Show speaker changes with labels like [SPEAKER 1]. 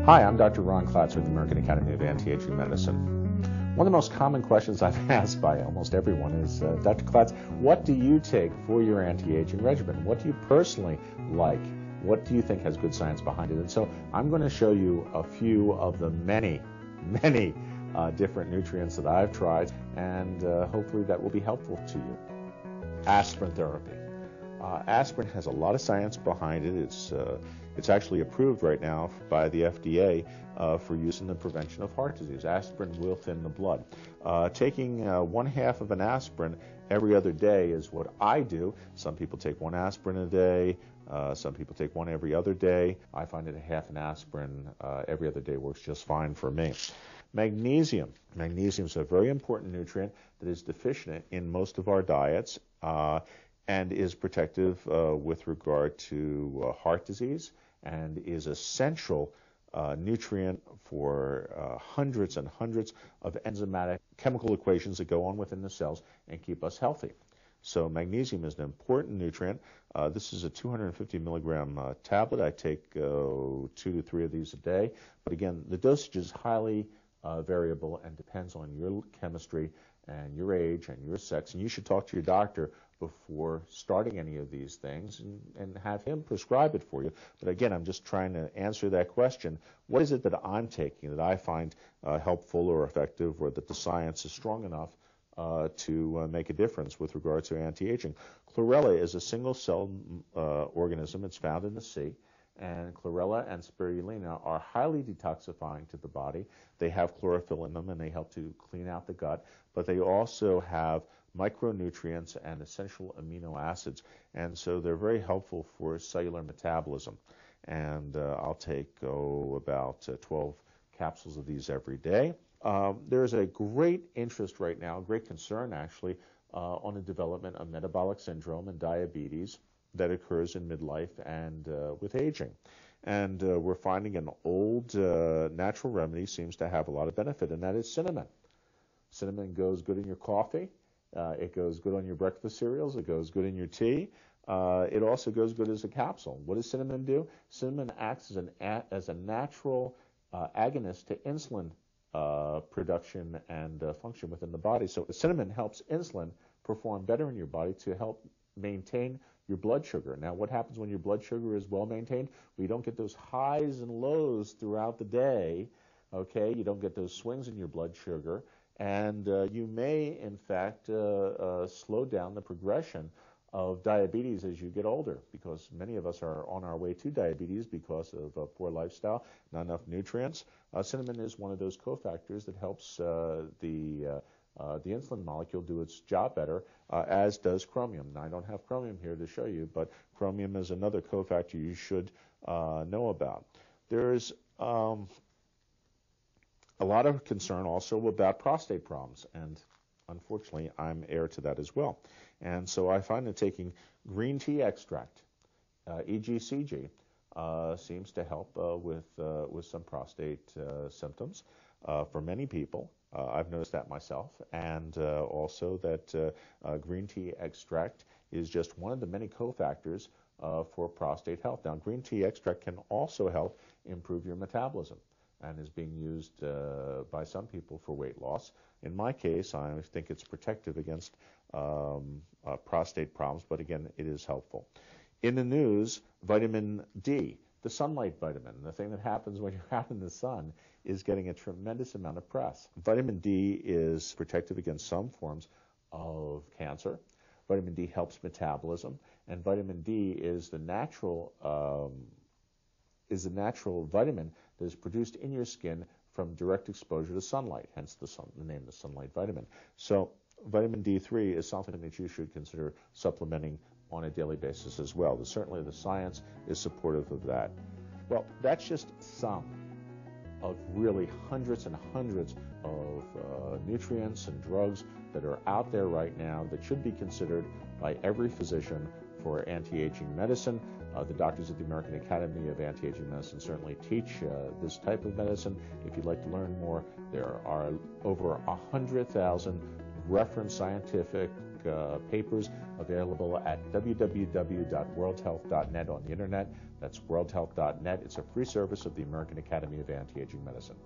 [SPEAKER 1] Hi, I'm Dr. Ron Klatz with the American Academy of Anti-Aging Medicine. One of the most common questions I've asked by almost everyone is, Dr. Klatz, what do you take for your anti-aging regimen? What do you personally like? What do you think has good science behind it? And so I'm going to show you a few of the many different nutrients that I've tried, and hopefully that will be helpful to you. Aspirin therapy. Aspirin has a lot of science behind it. It's actually approved right now by the FDA for use in the prevention of heart disease. Aspirin will thin the blood. Taking 1/2 of an aspirin every other day is what I do. Some people take 1 aspirin a day. Some people take 1 every other day. I find that 1/2 an aspirin every other day works just fine for me. Magnesium. Magnesium is a very important nutrient that is deficient in most of our diets and is protective with regard to heart disease, and is essential nutrient for hundreds and hundreds of enzymatic chemical equations that go on within the cells and keep us healthy. So magnesium is an important nutrient. This is a 250 milligram tablet. I take 2 to 3 of these a day. But again, the dosage is highly variable and depends on your chemistry and your age and your sex. And you should talk to your doctor before starting any of these things and have him prescribe it for you. But again, I'm just trying to answer that question. What is it that I'm taking that I find helpful or effective, or that the science is strong enough to make a difference with regard to anti-aging? Chlorella is a single-cell organism. It's found in the sea. And chlorella and spirulina are highly detoxifying to the body. They have chlorophyll in them, and they help to clean out the gut. But they also have micronutrients and essential amino acids, and so they're very helpful for cellular metabolism. And I'll take about 12 capsules of these every day. There's a great interest right now, great concern actually, on the development of metabolic syndrome and diabetes that occurs in midlife and with aging. And we're finding an old natural remedy seems to have a lot of benefit, and that is cinnamon. Cinnamon goes good in your coffee. It goes good on your breakfast cereals. It goes good in your tea. It also goes good as a capsule. What does cinnamon do? Cinnamon acts as a natural agonist to insulin production and function within the body. So cinnamon helps insulin perform better in your body to help maintain your blood sugar. Now, what happens when your blood sugar is well maintained? Well, you don't get those highs and lows throughout the day, okay? You don't get those swings in your blood sugar, and you may, in fact, slow down the progression of diabetes as you get older, because many of us are on our way to diabetes because of a poor lifestyle, not enough nutrients. Cinnamon is one of those cofactors that helps the insulin molecule do its job better, as does chromium. Now, I don't have chromium here to show you, but chromium is another cofactor you should know about. There's a lot of concern also about prostate problems, and unfortunately, I'm heir to that as well. And so I find that taking green tea extract, EGCG, seems to help with some prostate symptoms for many people. I've noticed that myself, and also that green tea extract is just one of the many cofactors for prostate health. Now, green tea extract can also help improve your metabolism, and is being used by some people for weight loss. In my case, I think it's protective against prostate problems, but again, it is helpful. In the news, vitamin D, the sunlight vitamin, the thing that happens when you're out in the sun, is getting a tremendous amount of press. Vitamin D is protective against some forms of cancer. Vitamin D helps metabolism, and vitamin D is the natural vitamin that is produced in your skin from direct exposure to sunlight, hence the name, the sunlight vitamin. So vitamin D3 is something that you should consider supplementing on a daily basis as well. Certainly the science is supportive of that. Well, that's just some of really hundreds and hundreds of nutrients and drugs that are out there right now that should be considered by every physician for anti-aging medicine. The doctors at the American Academy of Anti-Aging Medicine certainly teach this type of medicine. If you'd like to learn more, there are over 100,000 reference scientific papers available at www.worldhealth.net on the internet. That's worldhealth.net. It's a free service of the American Academy of Anti-Aging Medicine.